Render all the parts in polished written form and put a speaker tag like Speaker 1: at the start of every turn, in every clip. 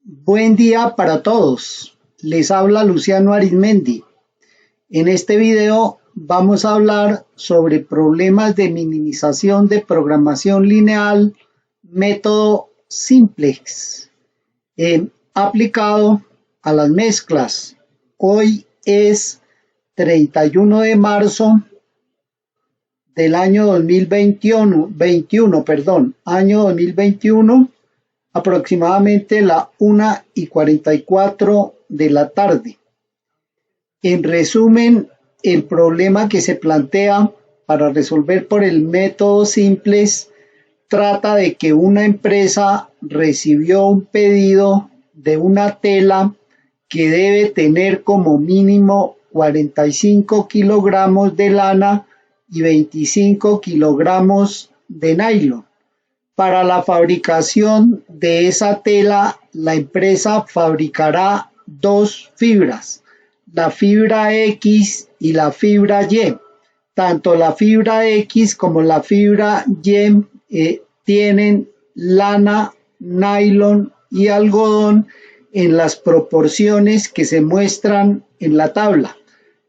Speaker 1: Buen día para todos. Les habla Luciano Arizmendi. En este video vamos a hablar sobre problemas de minimización de programación lineal, método simplex, aplicado a las mezclas. Hoy es 31 de marzo del año 2021, año 2021. Aproximadamente la 1:44 de la tarde. En resumen, el problema que se plantea para resolver por el método simplex trata de que una empresa recibió un pedido de una tela que debe tener como mínimo 45 kilogramos de lana y 25 kilogramos de nylon. Para la fabricación de esa tela, la empresa fabricará dos fibras, la fibra X y la fibra Y. Tanto la fibra X como la fibra Y tienen lana, nylon y algodón en las proporciones que se muestran en la tabla.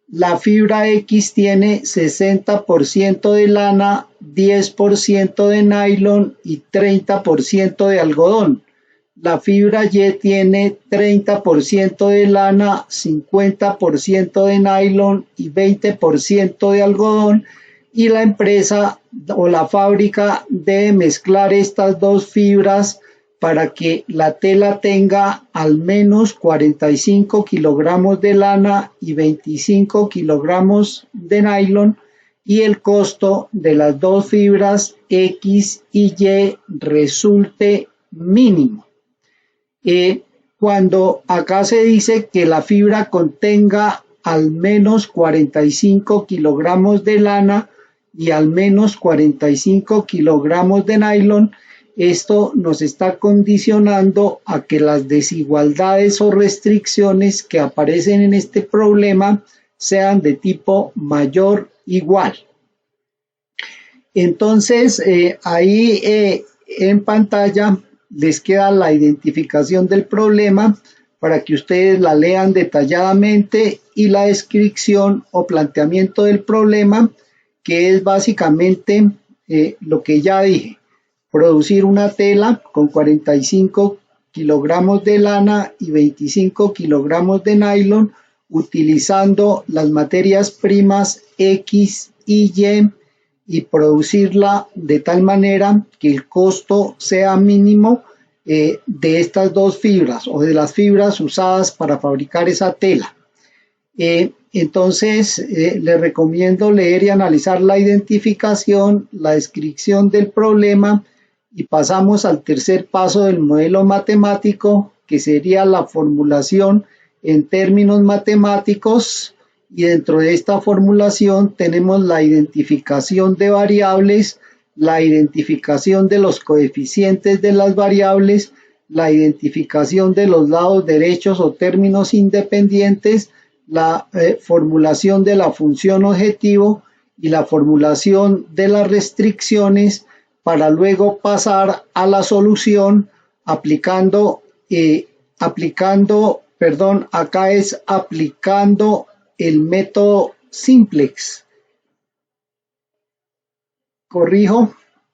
Speaker 1: La fibra X tiene 60% de lana, 10% de nylon y 30% de algodón. La fibra Y tiene 30% de lana, 50% de nylon y 20% de algodón, y la empresa o la fábrica debe mezclar estas dos fibras para que la tela tenga al menos 45 kilogramos de lana y 25 kilogramos de nylon, y el costo de las dos fibras X y Y resulte mínimo. Cuando acá se dice que la fibra contenga al menos 45 kilogramos de lana y al menos 45 kilogramos de nylon, esto nos está condicionando a que las desigualdades o restricciones que aparecen en este problema sean de tipo mayor-igual. Entonces, ahí en pantalla les queda la identificación del problema para que ustedes la lean detalladamente, y la descripción o planteamiento del problema, que es básicamente lo que ya dije: producir una tela con 45 kilogramos de lana y 25 kilogramos de nylon utilizando las materias primas X y Y producirla de tal manera que el costo sea mínimo de estas dos fibras o de las fibras usadas para fabricar esa tela. Entonces, les recomiendo leer y analizar la identificación, la descripción del problema, y pasamos al tercer paso del modelo matemático, que sería la formulación en términos matemáticos. Y dentro de esta formulación tenemos la identificación de variables, la identificación de los coeficientes de las variables, la identificación de los lados derechos o términos independientes, la formulación de la función objetivo y la formulación de las restricciones, para luego pasar a la solución aplicando el método simplex.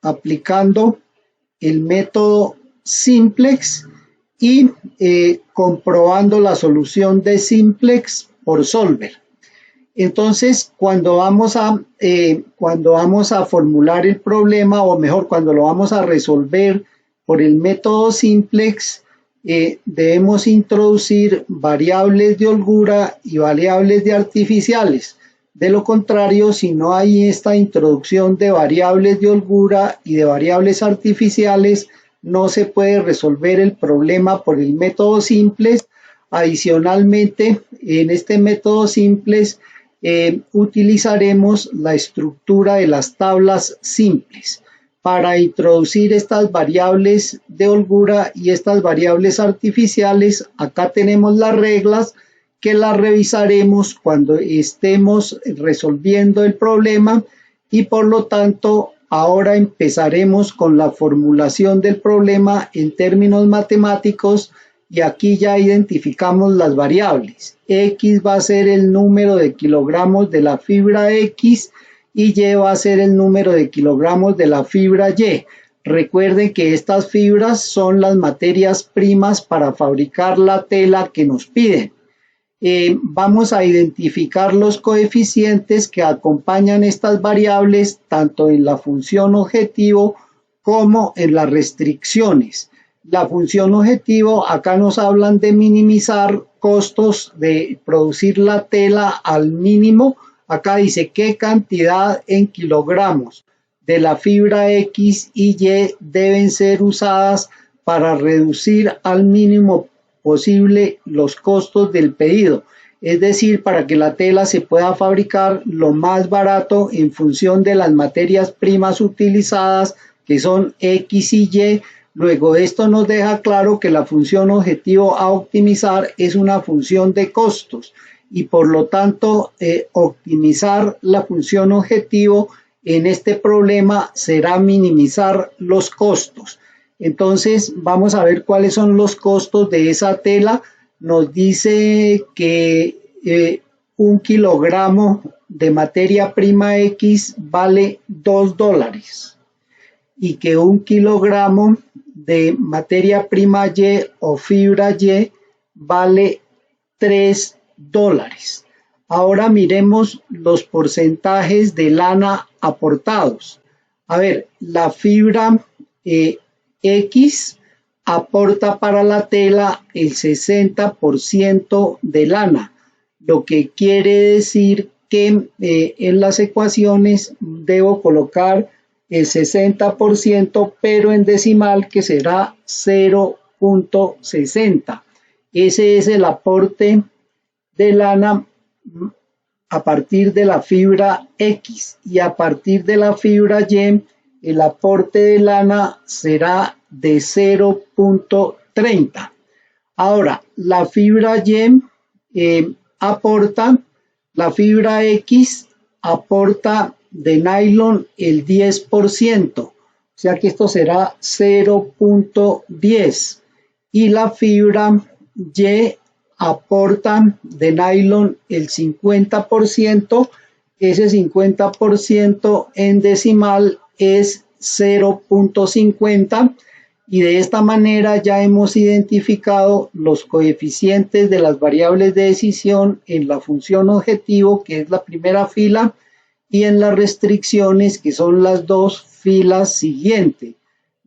Speaker 1: Aplicando el método simplex y comprobando la solución de simplex por solver. Entonces, cuando vamos a formular el problema, o mejor, cuando lo vamos a resolver por el método simplex, debemos introducir variables de holgura y variables de artificiales. De lo contrario, si no hay esta introducción de variables de holgura y de variables artificiales, no se puede resolver el problema por el método simplex. Adicionalmente, en este método simplex utilizaremos la estructura de las tablas simples para introducir estas variables de holgura y estas variables artificiales. Acá tenemos las reglas, que las revisaremos cuando estemos resolviendo el problema, y por lo tanto ahora empezaremos con la formulación del problema en términos matemáticos y aquí ya identificamos las variables. X va a ser el número de kilogramos de la fibra X y Y va a ser el número de kilogramos de la fibra Y. Recuerden que estas fibras son las materias primas para fabricar la tela que nos piden. Vamos a identificar los coeficientes que acompañan estas variables tanto en la función objetivo como en las restricciones. La función objetivo, acá nos hablan de minimizar costos de producir la tela al mínimo. Acá dice qué cantidad en kilogramos de la fibra X y Y deben ser usadas para reducir al mínimo posible los costos del pedido, es decir, para que la tela se pueda fabricar lo más barato en función de las materias primas utilizadas, que son X y Y. Luego esto nos deja claro que la función objetivo a optimizar es una función de costos y por lo tanto optimizar la función objetivo en este problema será minimizar los costos. Entonces vamos a ver cuáles son los costos de esa tela. Nos dice que 1 kilogramo de materia prima X vale $2 y que 1 kilogramo de materia prima Y o fibra Y vale $3. Ahora miremos los porcentajes de lana aportados. A ver, la fibra X aporta para la tela el 60% de lana, lo que quiere decir que en las ecuaciones debo colocar el 60%, pero en decimal, que será 0.60. Ese es el aporte de lana a partir de la fibra X, y a partir de la fibra Y el aporte de lana será de 0.30. Ahora, la fibra Y aporta, la fibra X aporta de nylon el 10%, o sea que esto será 0.10, y la fibra Y aporta de nylon el 50%, ese 50% en decimal es 0.50, y de esta manera ya hemos identificado los coeficientes de las variables de decisión en la función objetivo, que es la primera fila, y en las restricciones, que son las dos filas siguientes.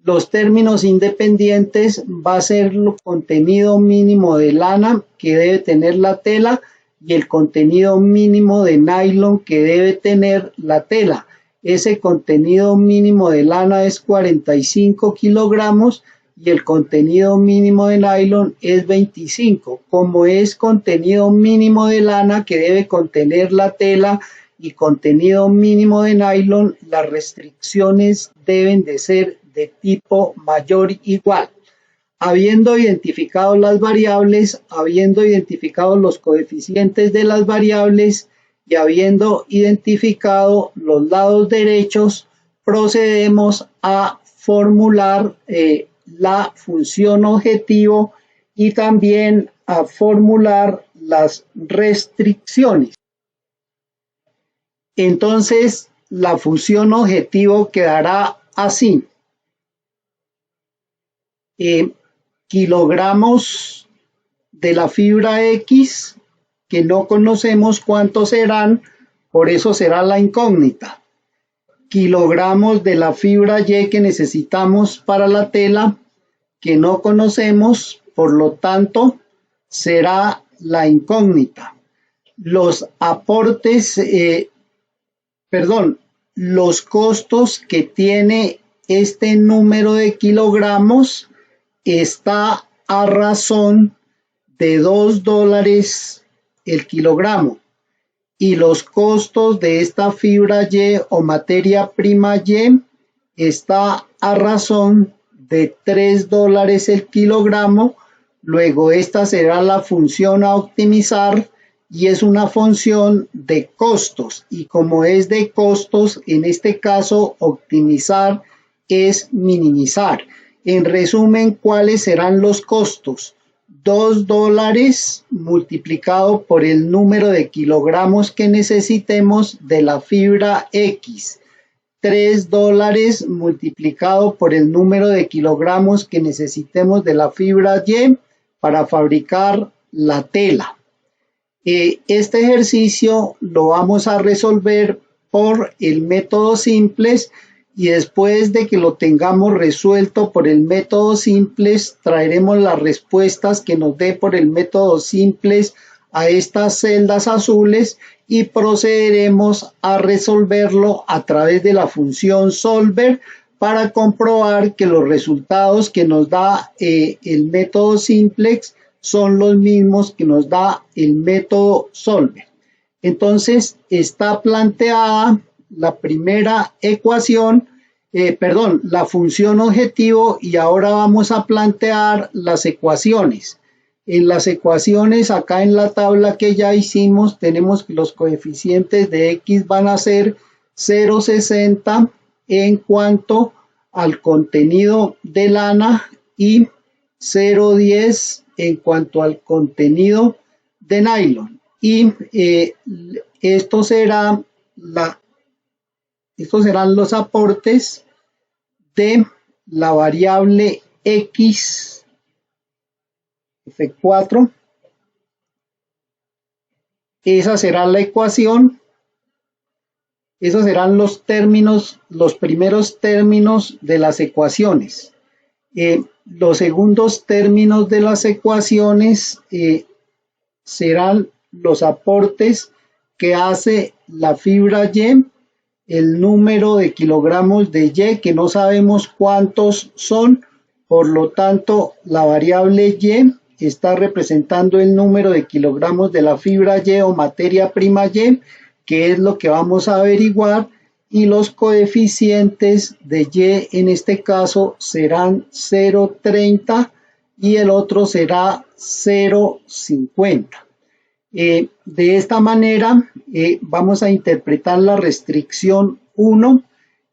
Speaker 1: Los términos independientes va a ser el contenido mínimo de lana que debe tener la tela y el contenido mínimo de nylon que debe tener la tela. Ese contenido mínimo de lana es 45 kilogramos y el contenido mínimo de nylon es 25. Como es contenido mínimo de lana que debe contener la tela y contenido mínimo de nylon, las restricciones deben de ser de tipo mayor o igual. Habiendo identificado las variables, habiendo identificado los coeficientes de las variables y habiendo identificado los lados derechos, procedemos a formular la función objetivo y también a formular las restricciones. Entonces, la función objetivo quedará así. Kilogramos de la fibra X, que no conocemos cuántos serán, por eso será la incógnita. Kilogramos de la fibra Y que necesitamos para la tela, que no conocemos, por lo tanto será la incógnita. Los aportes, los costos que tiene este número de kilogramos está a razón de $2 el kilogramo, y los costos de esta fibra Y o materia prima Y está a razón de $3 el kilogramo. Luego esta será la función a optimizar y es una función de costos, y como es de costos, en este caso optimizar es minimizar. En resumen, ¿cuáles serán los costos? $2 multiplicado por el número de kilogramos que necesitemos de la fibra X. $3 multiplicado por el número de kilogramos que necesitemos de la fibra Y para fabricar la tela. Este ejercicio lo vamos a resolver por el método simples, y después de que lo tengamos resuelto por el método simples, traeremos las respuestas que nos dé por el método simples a estas celdas azules y procederemos a resolverlo a través de la función solver para comprobar que los resultados que nos da el método simplex son los mismos que nos da el método solver. Entonces está planteada la primera ecuación, la función objetivo, y ahora vamos a plantear las ecuaciones. En las ecuaciones, acá en la tabla que ya hicimos, tenemos que los coeficientes de X van a ser 0,60 en cuanto al contenido de lana y 0,10 en cuanto al contenido de nylon. Y estos serán los aportes de la variable X F4. Esa será la ecuación. Esos serán los términos, los primeros términos de las ecuaciones. Los segundos términos de las ecuaciones serán los aportes que hace la fibra Y, el número de kilogramos de Y, que no sabemos cuántos son, por lo tanto la variable Y está representando el número de kilogramos de la fibra Y o materia prima Y, que es lo que vamos a averiguar, y los coeficientes de Y en este caso serán 0,30 y el otro será 0,50. De esta manera vamos a interpretar la restricción 1.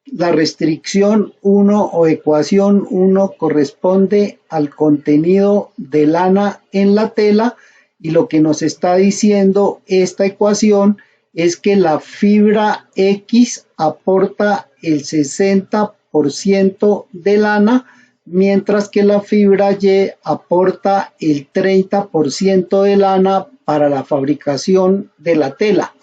Speaker 1: La restricción 1 o ecuación 1 corresponde al contenido de lana en la tela, y lo que nos está diciendo esta ecuación es que la fibra X aporta el 60% de lana, mientras que la fibra Y aporta el 30% de lana para la fabricación de la tela.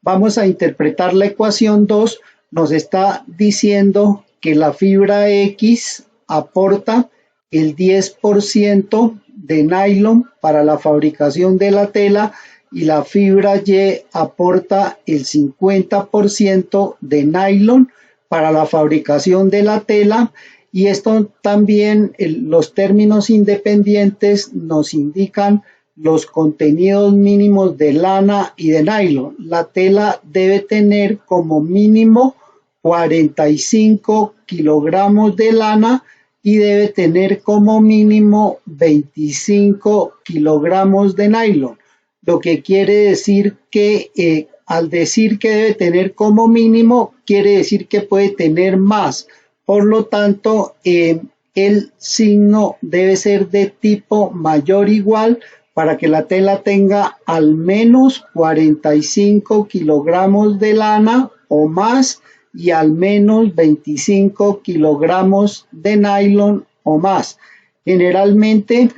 Speaker 1: Vamos a interpretar la ecuación 2. Nos está diciendo que la fibra X aporta el 10% de nylon para la fabricación de la tela y la fibra Y aporta el 50% de nylon para la fabricación de la tela. Y esto también, los términos independientes nos indican los contenidos mínimos de lana y de nylon. La tela debe tener como mínimo 45 kilogramos de lana y debe tener como mínimo 25 kilogramos de nylon. Lo que quiere decir que al decir que debe tener como mínimo, quiere decir que puede tener más. Por lo tanto, el signo debe ser de tipo mayor o igual para que la tela tenga al menos 45 kilogramos de lana o más y al menos 25 kilogramos de nylon o más. Generalmente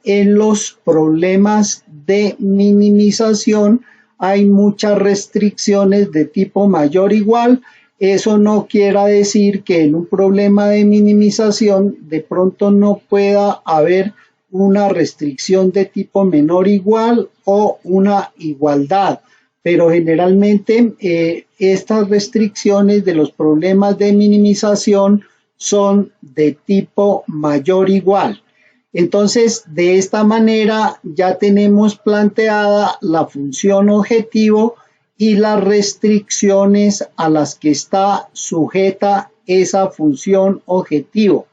Speaker 1: en los problemas de minimización hay muchas restricciones de tipo mayor o igual. Eso no quiere decir que en un problema de minimización de pronto no pueda haber una restricción de tipo menor o igual o una igualdad, pero generalmente estas restricciones de los problemas de minimización son de tipo mayor o igual. Entonces, de esta manera ya tenemos planteada la función objetivo y las restricciones a las que está sujeta esa función objetivo.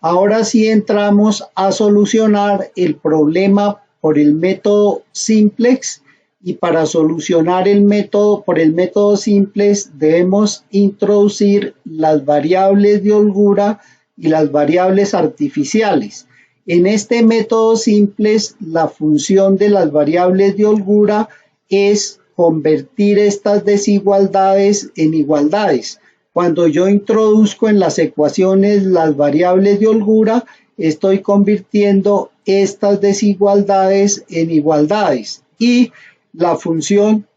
Speaker 1: Ahora sí entramos a solucionar el problema por el método simplex, y para solucionar el método por el método simplex debemos introducir las variables de holgura y las variables artificiales. En este método simple, la función de las variables de holgura es convertir estas desigualdades en igualdades. Cuando yo introduzco en las ecuaciones las variables de holgura, estoy convirtiendo estas desigualdades en igualdades. Y la función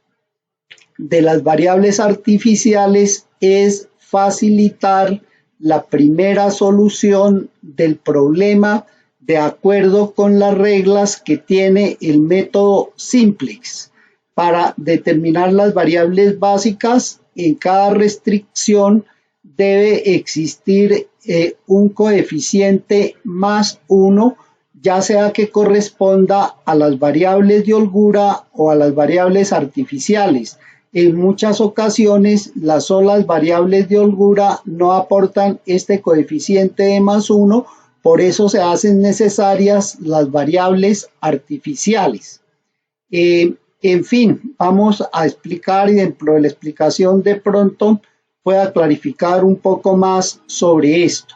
Speaker 1: de las variables artificiales es facilitar la primera solución del problema de acuerdo con las reglas que tiene el método simplex. Para determinar las variables básicas, en cada restricción debe existir un coeficiente más 1, ya sea que corresponda a las variables de holgura o a las variables artificiales. En muchas ocasiones, las solas variables de holgura no aportan este coeficiente de más 1, por eso se hacen necesarias las variables artificiales. En fin, vamos a explicar y dentro de la explicación de pronto pueda clarificar un poco más sobre esto.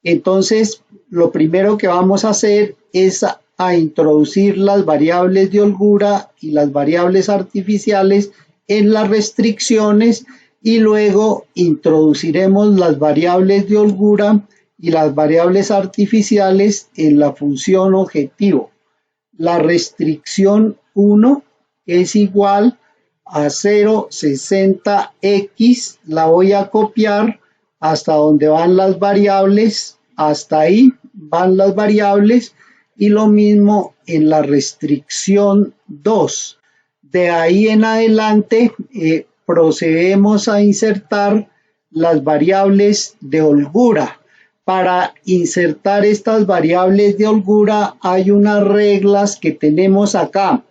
Speaker 1: Entonces, lo primero que vamos a hacer es a introducir las variables de holgura y las variables artificiales en las restricciones y luego introduciremos las variables de holgura y las variables artificiales en la función objetivo. La restricción 1 es igual a 0,60x, la voy a copiar hasta donde van las variables, hasta ahí van las variables y lo mismo en la restricción 2. De ahí en adelante procedemos a insertar las variables de holgura. Para insertar estas variables de holgura hay unas reglas que tenemos acá.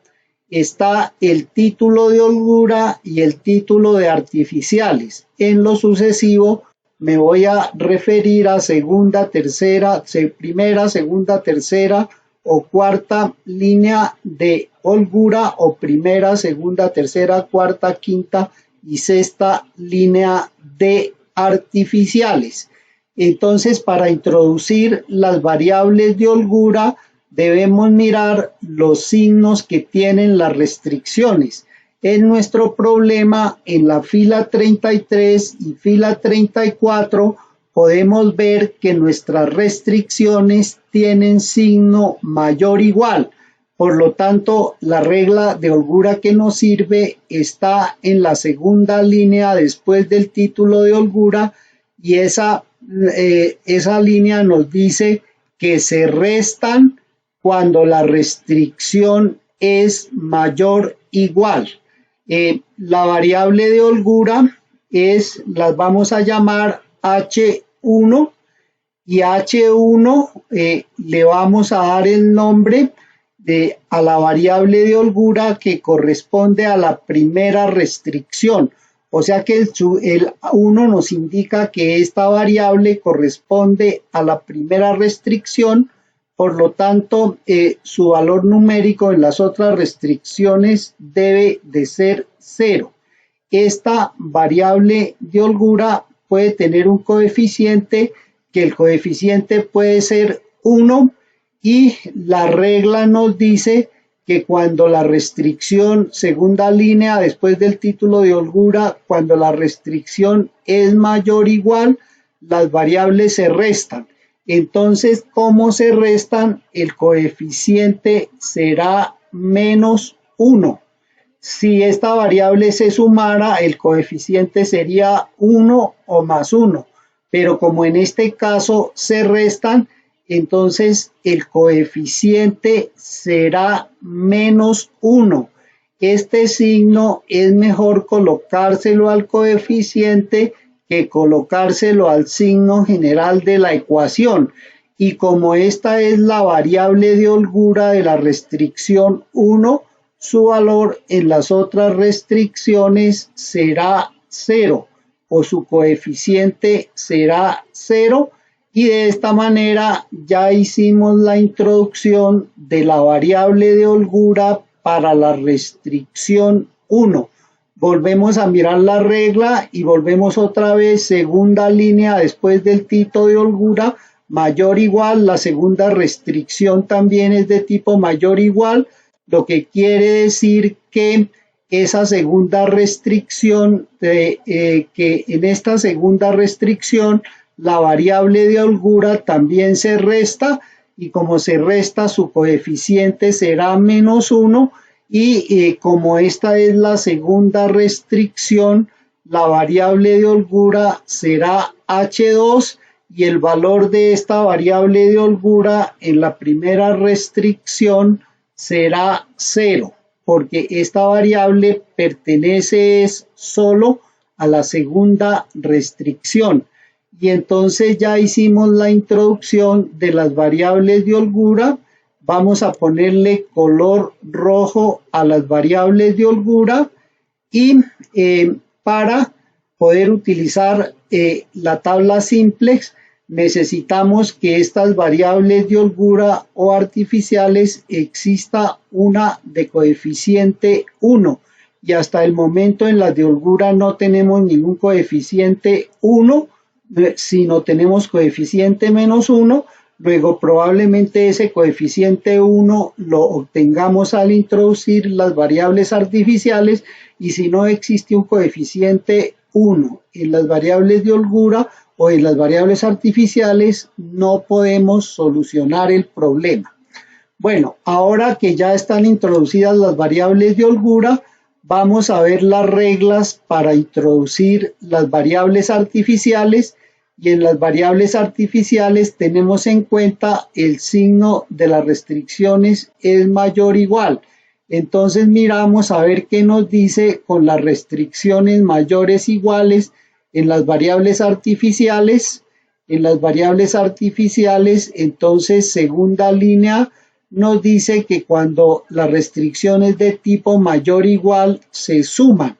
Speaker 1: Está el título de holgura y el título de artificiales. En lo sucesivo me voy a referir a segunda, tercera, primera, segunda, tercera o cuarta línea de holgura o primera, segunda, tercera, cuarta, quinta y sexta línea de artificiales. Entonces, para introducir las variables de holgura, debemos mirar los signos que tienen las restricciones. En nuestro problema, en la fila 33 y fila 34, podemos ver que nuestras restricciones tienen signo mayor o igual. Por lo tanto, la regla de holgura que nos sirve está en la segunda línea después del título de holgura y esa línea nos dice que se restan cuando la restricción es mayor o igual. La variable de holgura las vamos a llamar H1 y H1 le vamos a dar el nombre a la variable de holgura que corresponde a la primera restricción. O sea que el 1 nos indica que esta variable corresponde a la primera restricción, por lo tanto su valor numérico en las otras restricciones debe de ser 0. Esta variable de holgura puede tener un coeficiente que el coeficiente puede ser 1 y la regla nos dice que cuando la restricción, segunda línea después del título de holgura, cuando la restricción es mayor o igual, las variables se restan. Entonces, ¿cómo se restan? El coeficiente será menos 1. Si esta variable se sumara, el coeficiente sería 1 o más 1. Pero como en este caso se restan, entonces el coeficiente será menos 1. Este signo es mejor colocárselo al coeficiente que colocárselo al signo general de la ecuación. Y como esta es la variable de holgura de la restricción 1, su valor en las otras restricciones será 0 o su coeficiente será 0. Y de esta manera ya hicimos la introducción de la variable de holgura para la restricción 1. Volvemos a mirar la regla y volvemos otra vez segunda línea después del título de holgura mayor o igual, la segunda restricción también es de tipo mayor o igual, lo que quiere decir que esa segunda restricción, que en esta segunda restricción la variable de holgura también se resta, y como se resta su coeficiente será -1, y como esta es la segunda restricción, la variable de holgura será H2, y el valor de esta variable de holgura en la primera restricción será 0, porque esta variable pertenece solo a la segunda restricción. Y entonces ya hicimos la introducción de las variables de holgura. Vamos a ponerle color rojo a las variables de holgura, y para poder utilizar la tabla simplex necesitamos que estas variables de holgura o artificiales exista una de coeficiente 1, y hasta el momento en las de holgura no tenemos ningún coeficiente 1, sino tenemos coeficiente -1. Luego probablemente ese coeficiente 1 lo obtengamos al introducir las variables artificiales, y si no existe un coeficiente 1 en las variables de holgura o en las variables artificiales, no podemos solucionar el problema. Bueno, ahora que ya están introducidas las variables de holgura, vamos a ver las reglas para introducir las variables artificiales, y en las variables artificiales tenemos en cuenta el signo de las restricciones es mayor o igual. Entonces miramos a ver qué nos dice con las restricciones mayores o iguales en las variables artificiales. En las variables artificiales, entonces segunda línea nos dice que cuando las restricciones de tipo mayor o igual se suman,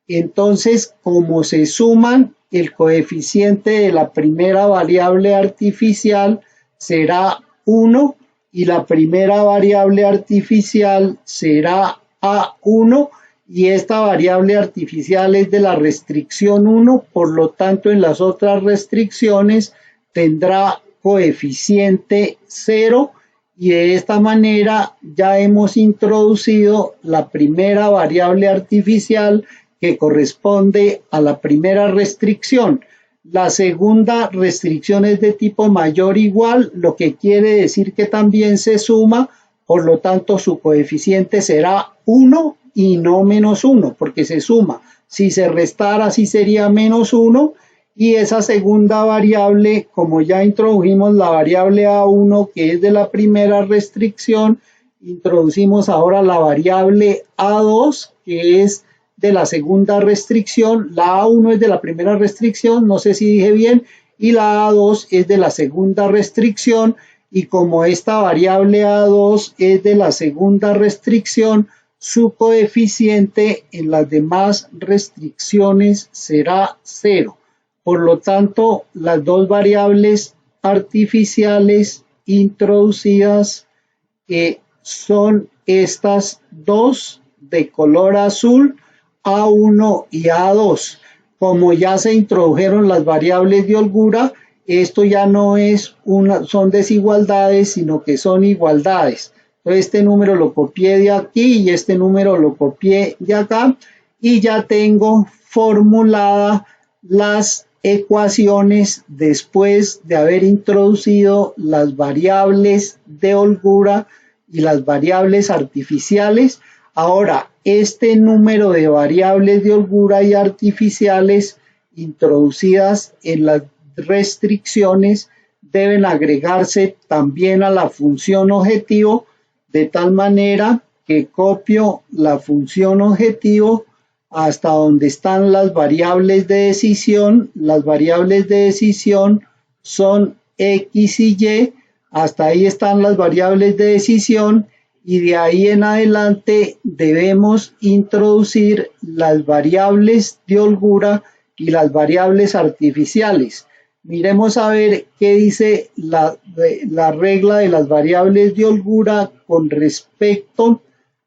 Speaker 1: entonces como se suman, el coeficiente de la primera variable artificial será 1 y la primera variable artificial será A1, y esta variable artificial es de la restricción 1, por lo tanto en las otras restricciones tendrá coeficiente 0, y de esta manera ya hemos introducido la primera variable artificial que corresponde a la primera restricción. La segunda restricción es de tipo mayor o igual, lo que quiere decir que también se suma, por lo tanto su coeficiente será 1 y no -1, porque se suma. Si se restara, sí sería -1, y esa segunda variable, como ya introdujimos la variable A1, que es de la primera restricción, introducimos ahora la variable A2, que es de la segunda restricción. La A1 es de la primera restricción, no sé si dije bien, y la A2 es de la segunda restricción, y como esta variable A2 es de la segunda restricción, su coeficiente en las demás restricciones será 0. Por lo tanto, las dos variables artificiales introducidas son estas dos de color azul, A1 y A2. Como ya se introdujeron las variables de holgura, esto ya no son desigualdades, sino que son igualdades. Entonces este número lo copié de aquí y este número lo copié de acá, y ya tengo formulada las ecuaciones después de haber introducido las variables de holgura y las variables artificiales. Ahora, este número de variables de holgura y artificiales introducidas en las restricciones deben agregarse también a la función objetivo, de tal manera que copio la función objetivo hasta donde están las variables de decisión. Las variables de decisión son X y Y, hasta ahí están las variables de decisión, y de ahí en adelante debemos introducir las variables de holgura y las variables artificiales. Miremos a ver qué dice la regla de las variables de holgura con respecto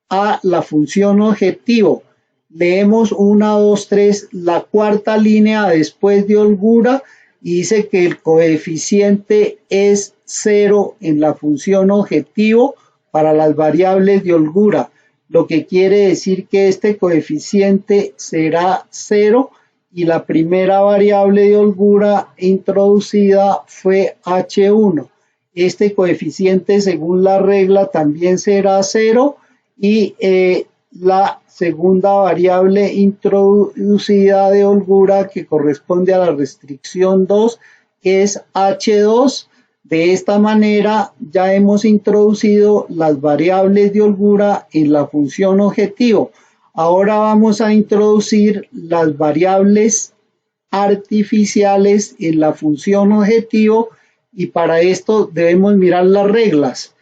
Speaker 1: a la función objetivo. Leemos 1, 2, 3, la cuarta línea después de holgura, y dice que el coeficiente es 0 en la función objetivo para las variables de holgura, lo que quiere decir que este coeficiente será 0 y la primera variable de holgura introducida fue H1. Este coeficiente según la regla también será 0 y la segunda variable introducida de holgura que corresponde a la restricción 2 es H2. De esta manera ya hemos introducido las variables de holgura en la función objetivo. Ahora vamos a introducir las variables artificiales en la función objetivo y para esto debemos mirar las reglas.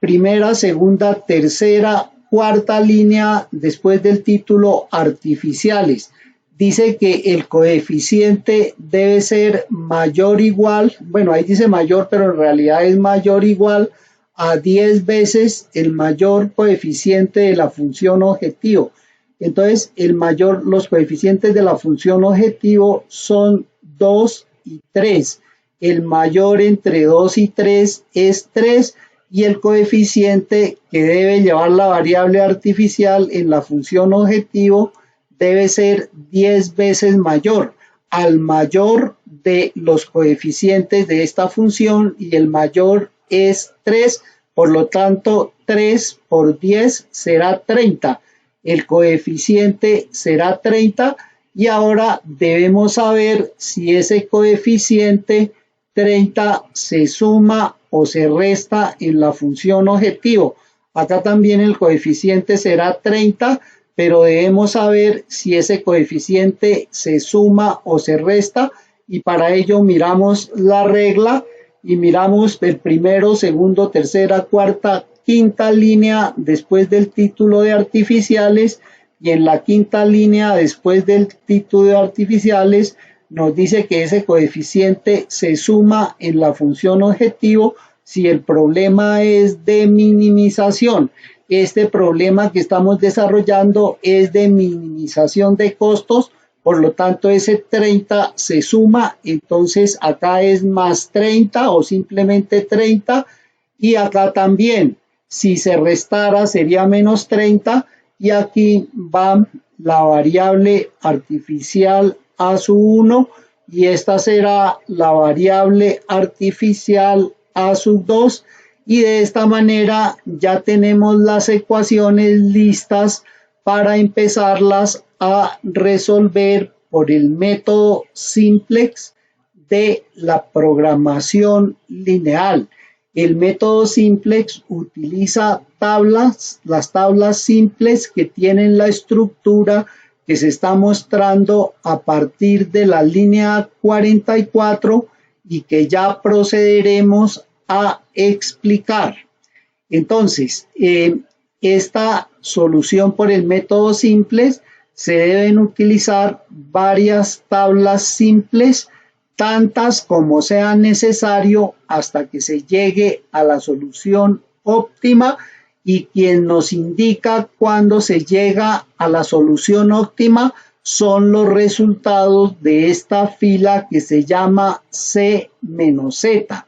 Speaker 1: Primera, segunda, tercera, cuarta línea después del título artificiales. Dice que el coeficiente debe ser mayor o igual, bueno, ahí dice mayor, pero en realidad es mayor o igual a 10 veces el mayor coeficiente de la función objetivo. Entonces, los coeficientes de la función objetivo son 2 y 3. El mayor entre 2 y 3 es 3 y el coeficiente que debe llevar la variable artificial en la función objetivo debe ser 10 veces mayor al mayor de los coeficientes de esta función y el mayor es 3, por lo tanto 3 por 10 será 30. El coeficiente será 30 y ahora debemos saber si ese coeficiente 30 se suma o se resta en la función objetivo. Acá también el coeficiente será 30, pero debemos saber si ese coeficiente se suma o se resta y para ello miramos la regla y miramos el primero, segundo, tercera, cuarta, quinta línea después del título de artificiales y en la quinta línea después del título de artificiales nos dice que ese coeficiente se suma en la función objetivo si el problema es de minimización. Este problema que estamos desarrollando es de minimización de costos, por lo tanto ese 30 se suma, entonces acá es más 30 o simplemente 30 y acá también, si se restara sería menos 30 y aquí va la variable artificial a su 1 y esta será la variable artificial a sub 2 y de esta manera ya tenemos las ecuaciones listas para empezarlas a resolver por el método simplex de la programación lineal. El método simplex utiliza tablas, las tablas simples que tienen la estructura que se está mostrando a partir de la línea 44 y que ya procederemos a explicar. Entonces, esta solución por el método simples se deben utilizar varias tablas simples, tantas como sea necesario hasta que se llegue a la solución óptima y quien nos indica cuando se llega a la solución óptima son los resultados de esta fila que se llama C-Z.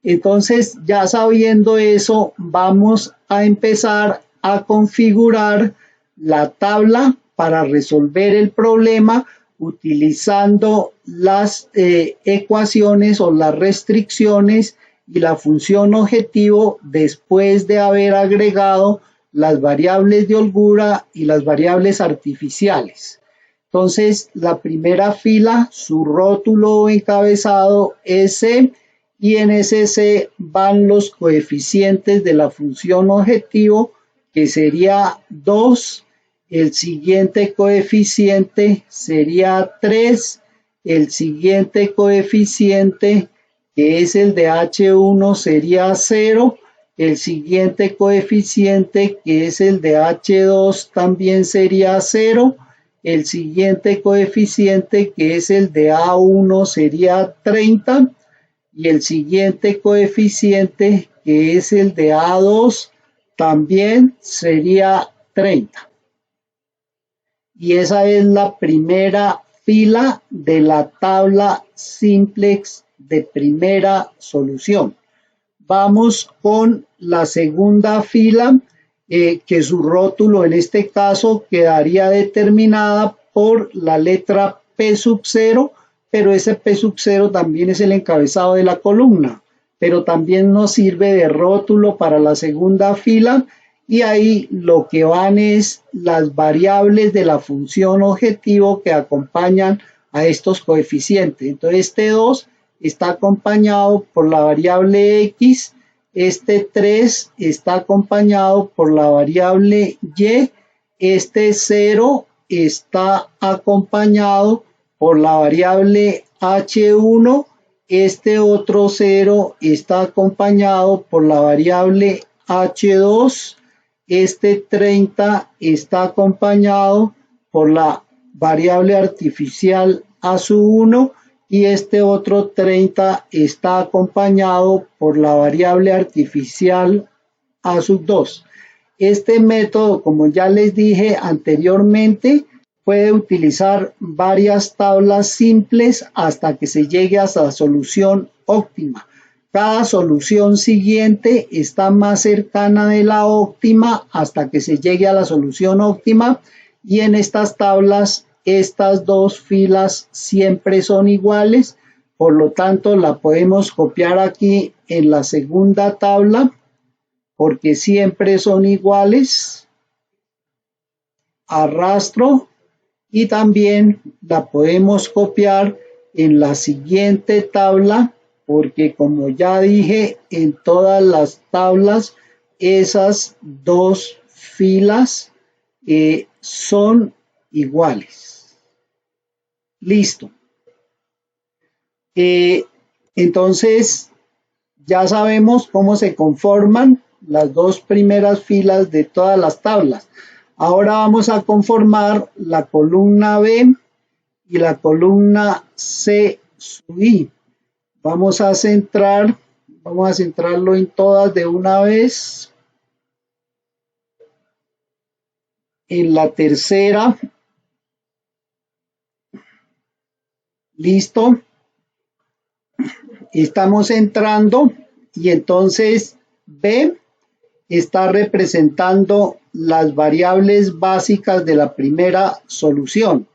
Speaker 1: Entonces, ya sabiendo eso, vamos a empezar a configurar la tabla para resolver el problema utilizando las ecuaciones o las restricciones y la función objetivo después de haber agregado las variables de holgura y las variables artificiales. Entonces, la primera fila, su rótulo encabezado es C y en ese C van los coeficientes de la función objetivo que sería 2. El siguiente coeficiente sería 3, el siguiente coeficiente que es el de H1 sería 0, el siguiente coeficiente que es el de H2 también sería 0, el siguiente coeficiente que es el de A1 sería 30 y el siguiente coeficiente que es el de A2 también sería 30. Y esa es la primera fila de la tabla simplex de primera solución. Vamos con la segunda fila, que su rótulo en este caso quedaría determinada por la letra P sub 0, pero ese P sub 0 también es el encabezado de la columna, pero también nos sirve de rótulo para la segunda fila, y ahí lo que van es las variables de la función objetivo que acompañan a estos coeficientes. Entonces este 2 está acompañado por la variable X, este 3 está acompañado por la variable Y, este 0 está acompañado por la variable H1, este otro 0 está acompañado por la variable H2, este 30 está acompañado por la variable artificial A1 y este otro 30 está acompañado por la variable artificial A2. Este método, como ya les dije anteriormente, puede utilizar varias tablas simples hasta que se llegue a la solución óptima. Cada solución siguiente está más cercana de la óptima hasta que se llegue a la solución óptima, y en estas tablas estas dos filas siempre son iguales, por lo tanto la podemos copiar aquí en la segunda tabla porque siempre son iguales. Arrastro y también la podemos copiar en la siguiente tabla porque, como ya dije, en todas las tablas esas dos filas son iguales. Listo. Entonces ya sabemos cómo se conforman las dos primeras filas de todas las tablas. Ahora vamos a conformar la columna B y la columna C sub I. Vamos a centrarlo en todas de una vez. En la tercera. Listo. Estamos entrando y entonces B está representando las variables básicas de la primera solución.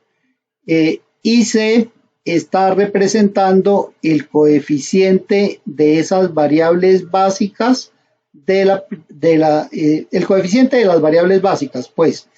Speaker 1: Y C está representando el coeficiente de esas variables básicas el coeficiente de las variables básicas, pues.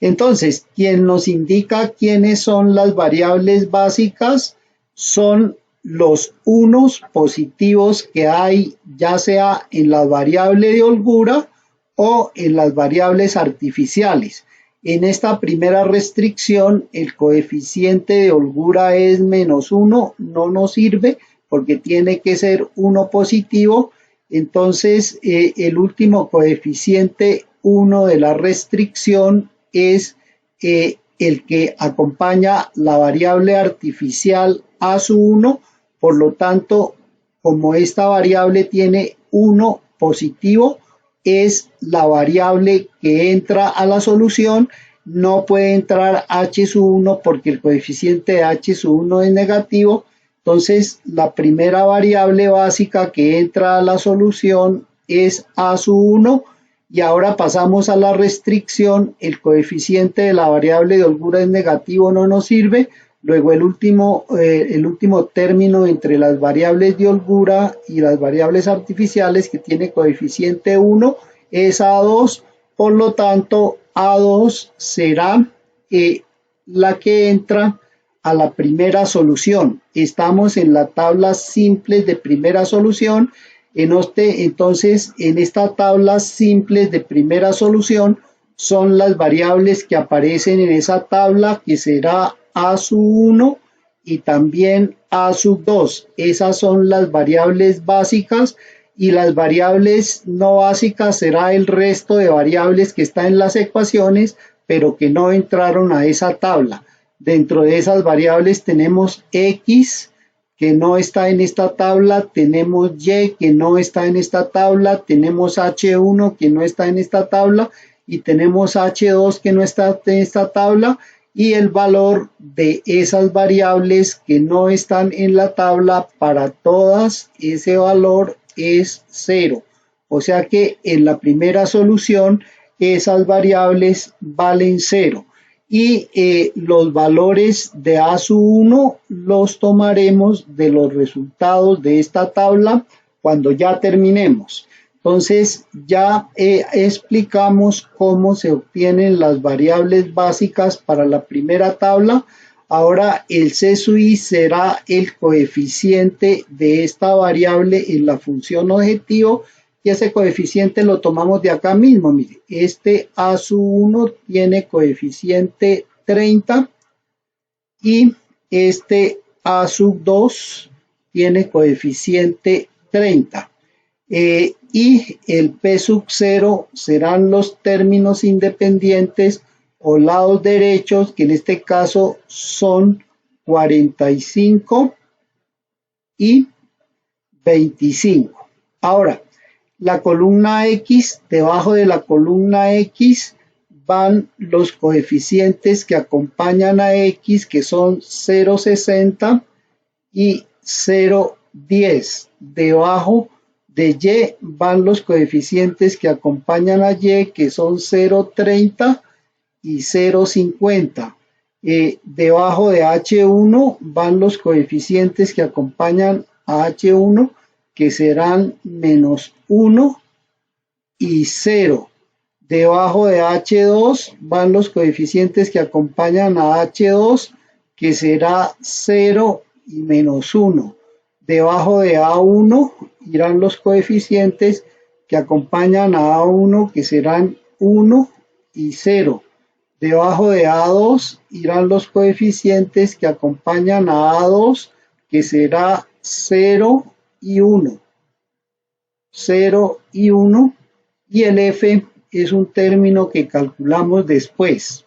Speaker 1: Entonces, quien nos indica quiénes son las variables básicas son los unos positivos que hay, ya sea en la variable de holgura o en las variables artificiales. En esta primera restricción, el coeficiente de holgura es -1, no nos sirve porque tiene que ser 1 positivo. Entonces, el último coeficiente 1 de la restricción es el que acompaña la variable artificial A1. Por lo tanto, como esta variable tiene 1 positivo, es la variable que entra a la solución. No puede entrar H1 porque el coeficiente de H1 es negativo. Entonces, la primera variable básica que entra a la solución es A1. Y ahora pasamos a la restricción. El coeficiente de la variable de holgura es negativo, no nos sirve. Luego el último término entre las variables de holgura y las variables artificiales, que tiene coeficiente 1, es A2. Por lo tanto, A2 será la que entra a la primera solución. Estamos en la tabla simple de primera solución. Entonces, en esta tabla simples de primera solución son las variables que aparecen en esa tabla, que será A1 y también A2. Esas son las variables básicas, y las variables no básicas será el resto de variables que están en las ecuaciones pero que no entraron a esa tabla. Dentro de esas variables tenemos X, que no está en esta tabla, tenemos Y, que no está en esta tabla, tenemos H1, que no está en esta tabla, y tenemos H2, que no está en esta tabla, y el valor de esas variables que no están en la tabla, para todas ese valor es 0. O sea que en la primera solución esas variables valen 0. Y los valores de A sub 1 los tomaremos de los resultados de esta tabla cuando ya terminemos. Entonces ya explicamos cómo se obtienen las variables básicas para la primera tabla. Ahora el C sub i será el coeficiente de esta variable en la función objetivo, y ese coeficiente lo tomamos de acá mismo. Mire, este A sub 1 tiene coeficiente 30 y este A sub 2 tiene coeficiente 30. Y el P sub 0 serán los términos independientes o lados derechos, que en este caso son 45 y 25. Ahora, la columna X, debajo de la columna X van los coeficientes que acompañan a X, que son 0,60 y 0,10. Debajo de Y van los coeficientes que acompañan a Y, que son 0,30 y 0,50. Debajo de H1 van los coeficientes que acompañan a H1, que serán menos 1 y 0. Debajo de H2 van los coeficientes que acompañan a H2, que será 0 y menos 1. Debajo de A1 irán los coeficientes que acompañan a A1, que serán 1 y 0. Debajo de A2 irán los coeficientes que acompañan a A2, que será 0 y 1. 0 y 1. Y el F es un término que calculamos después.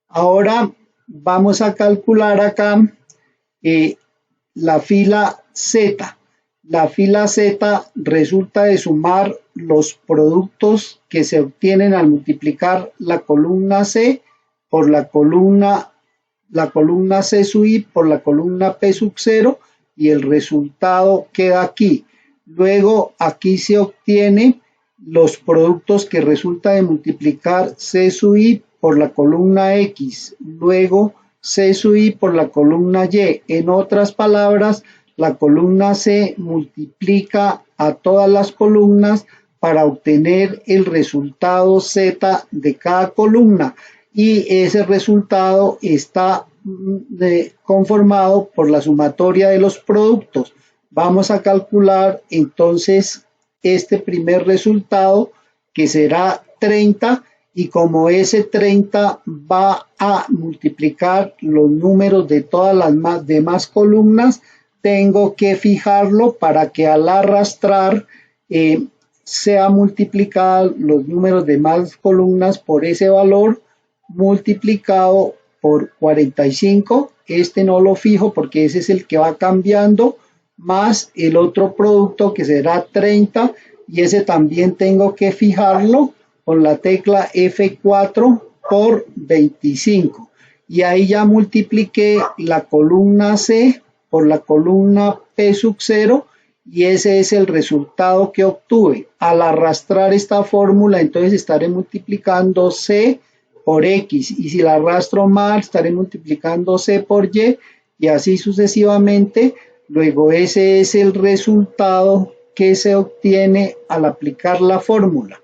Speaker 1: Ahora vamos a calcular acá la fila Z. La fila Z resulta de sumar los productos que se obtienen al multiplicar la columna C por la columna C sub i por la columna P sub 0, y el resultado queda aquí. Luego aquí se obtiene los productos que resulta de multiplicar C sub i por la columna X, luego C sub i por la columna Y. En otras palabras, la columna C multiplica a todas las columnas para obtener el resultado Z de cada columna, y ese resultado está conformado por la sumatoria de los productos. Vamos a calcular entonces este primer resultado, que será 30, y como ese 30 va a multiplicar los números de todas las demás columnas, tengo que fijarlo para que al arrastrar sea multiplicado los números de más columnas por ese valor multiplicado por 45. Este no lo fijo porque ese es el que va cambiando, más el otro producto que será 30, y ese también tengo que fijarlo con la tecla F4 por 25. Y ahí ya multipliqué la columna C por la columna P sub 0, y ese es el resultado que obtuve. Al arrastrar esta fórmula, entonces estaré multiplicando C por X, y si la arrastro más, estaré multiplicando C por Y, y así sucesivamente. Luego ese es el resultado que se obtiene al aplicar la fórmula.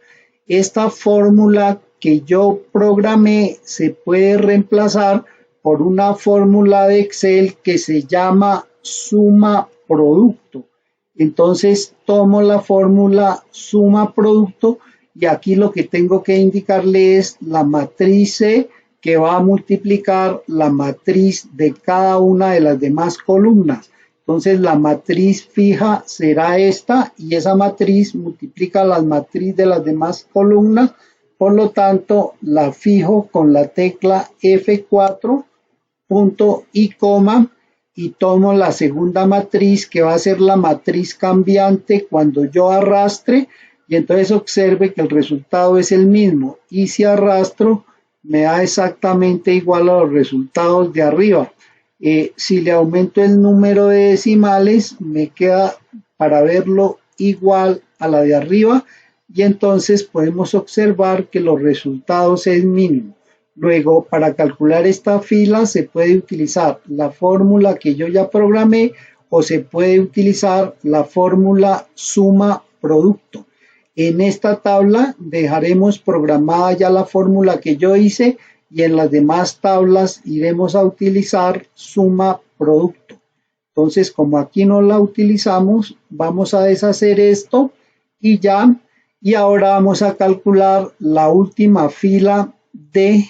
Speaker 1: Esta fórmula que yo programé se puede reemplazar por una fórmula de Excel que se llama suma producto. Entonces tomo la fórmula suma producto, y aquí lo que tengo que indicarle es la matriz C, que va a multiplicar la matriz de cada una de las demás columnas. Entonces la matriz fija será esta, y esa matriz multiplica la matriz de las demás columnas. Por lo tanto, la fijo con la tecla F4, punto y coma, y tomo la segunda matriz, que va a ser la matriz cambiante cuando yo arrastre, y entonces observe que el resultado es el mismo. Y si arrastro, me da exactamente igual a los resultados de arriba. Si le aumento el número de decimales, me queda para verlo igual a la de arriba, y entonces podemos observar que los resultados es mínimo. Luego, para calcular esta fila se puede utilizar la fórmula que yo ya programé, o se puede utilizar la fórmula suma producto. En esta tabla dejaremos programada ya la fórmula que yo hice, y en las demás tablas iremos a utilizar suma producto. Entonces, como aquí no la utilizamos, vamos a deshacer esto y ya. Y ahora vamos a calcular la última fila de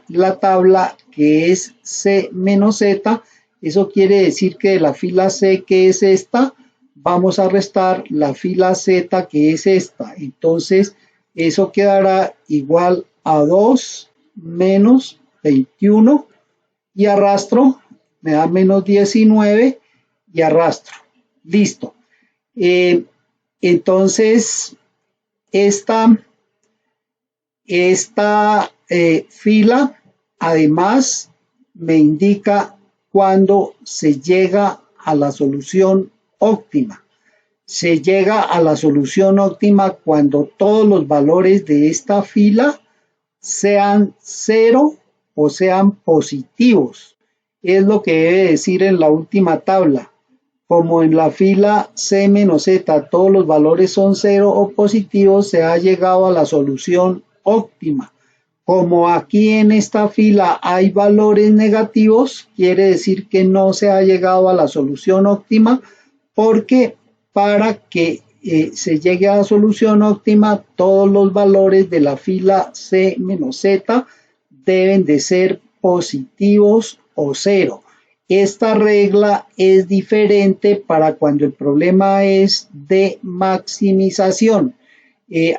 Speaker 1: la tabla, que es C menos Z. Eso quiere decir que de la fila C, que es esta, vamos a restar la fila Z, que es esta. Entonces, eso quedará igual a 2 menos 21, y arrastro, me da menos 19, y arrastro. Listo. Entonces, esta fila además me indica cuando se llega a la solución óptima. Se llega a la solución óptima cuando todos los valores de esta fila sean 0 o sean positivos. Es lo que debe decir en la última tabla. Como en la fila C menos Z todos los valores son 0 o positivos, se ha llegado a la solución óptima. Como aquí en esta fila hay valores negativos, quiere decir que no se ha llegado a la solución óptima, porque para que se llegue a la solución óptima, todos los valores de la fila C menos Z deben de ser positivos o 0. Esta regla es diferente para cuando el problema es de maximización.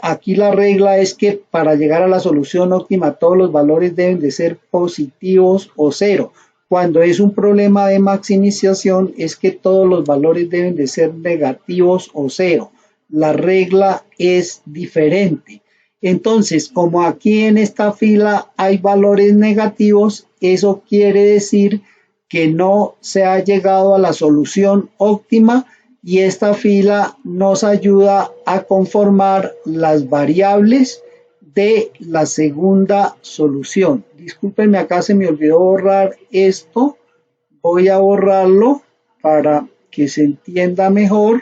Speaker 1: Aquí la regla es que para llegar a la solución óptima todos los valores deben de ser positivos o 0. Cuando es un problema de maximización es que todos los valores deben de ser negativos o 0. La regla es diferente. Entonces, como aquí en esta fila hay valores negativos, eso quiere decir que no se ha llegado a la solución óptima, y esta fila nos ayuda a conformar las variables de la segunda solución. Discúlpenme, acá se me olvidó borrar esto. Voy a borrarlo para que se entienda mejor.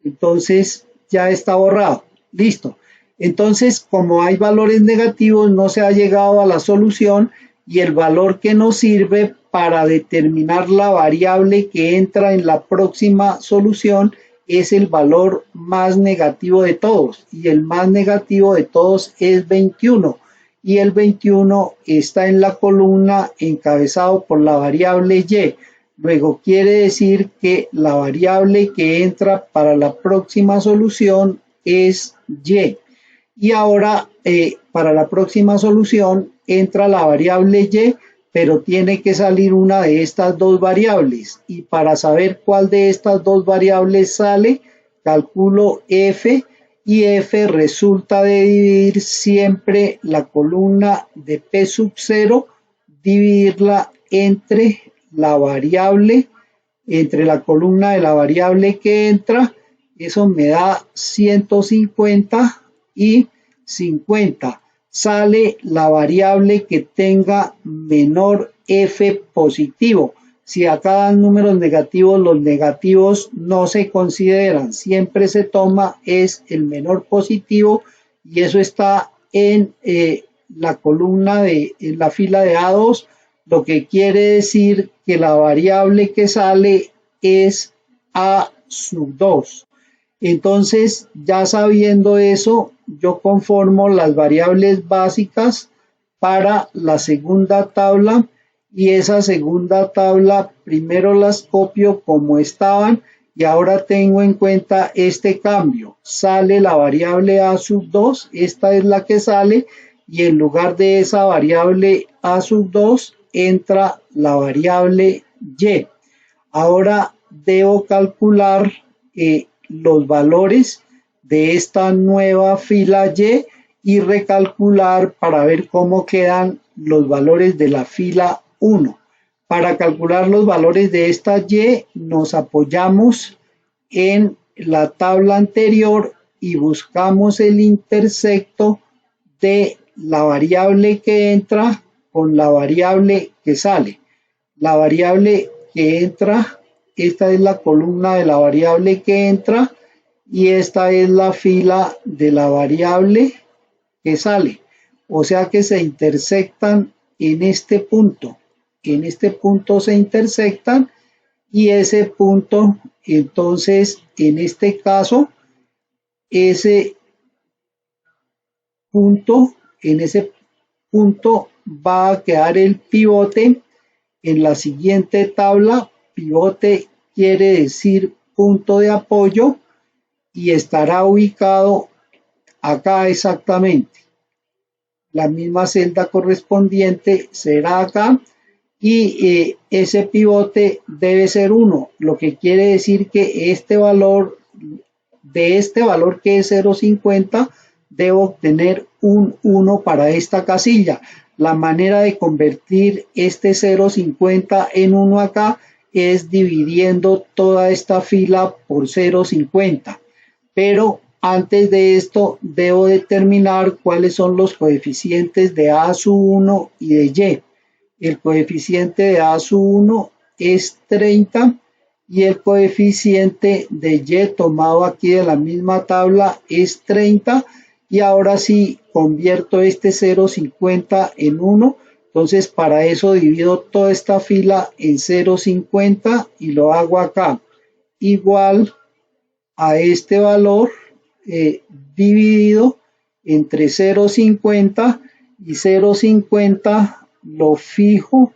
Speaker 1: Entonces ya está borrado. Listo. Entonces, como hay valores negativos, no se ha llegado a la solución, y el valor que nos sirve para determinar la variable que entra en la próxima solución es el valor más negativo de todos, y el más negativo de todos es 21, y el 21 está en la columna encabezado por la variable y. Luego quiere decir que la variable que entra para la próxima solución es y. Y ahora para la próxima solución entra la variable y, pero tiene que salir una de estas dos variables. Y para saber cuál de estas dos variables sale, calculo f, y f resulta de dividir siempre la columna de p sub 0, dividirla entre la variable, entre la columna de la variable que entra. Eso me da 150 y 50. Sale la variable que tenga menor f positivo. Si acá dan números negativos, los negativos no se consideran, siempre se toma es el menor positivo, y eso está en la columna en la fila de A2, lo que quiere decir que la variable que sale es A sub 2. Entonces, ya sabiendo eso, yo conformo las variables básicas para la segunda tabla, y esa segunda tabla primero las copio como estaban, y ahora tengo en cuenta este cambio. Sale la variable A sub 2, esta es la que sale, y en lugar de esa variable A sub 2 entra la variable y. Ahora debo calcular los valores de esta nueva fila y, y recalcular para ver cómo quedan los valores de la fila 1. Para calcular los valores de esta Y nos apoyamos en la tabla anterior y buscamos el intersecto de la variable que entra con la variable que sale. La variable que entra, esta es la columna de la variable que entra y esta es la fila de la variable que sale. O sea que se intersectan en este punto. En este punto se intersectan y ese punto, entonces, en este caso, ese punto, en ese punto va a quedar el pivote en la siguiente tabla. Pivote quiere decir punto de apoyo y estará ubicado acá exactamente. La misma celda correspondiente será acá y ese pivote debe ser 1, lo que quiere decir que este valor, de este valor que es 0,50, debo obtener un 1 para esta casilla. La manera de convertir este 0,50 en 1 acá es dividiendo toda esta fila por 0,50. Pero antes de esto debo determinar cuáles son los coeficientes de A sub 1 y de Y. El coeficiente de A sub 1 es 30 y el coeficiente de Y tomado aquí de la misma tabla es 30. Y ahora sí convierto este 0,50 en 1. Entonces para eso divido toda esta fila en 0,50 y lo hago acá. Igual a este valor dividido entre 0,50 y 0,50 lo fijo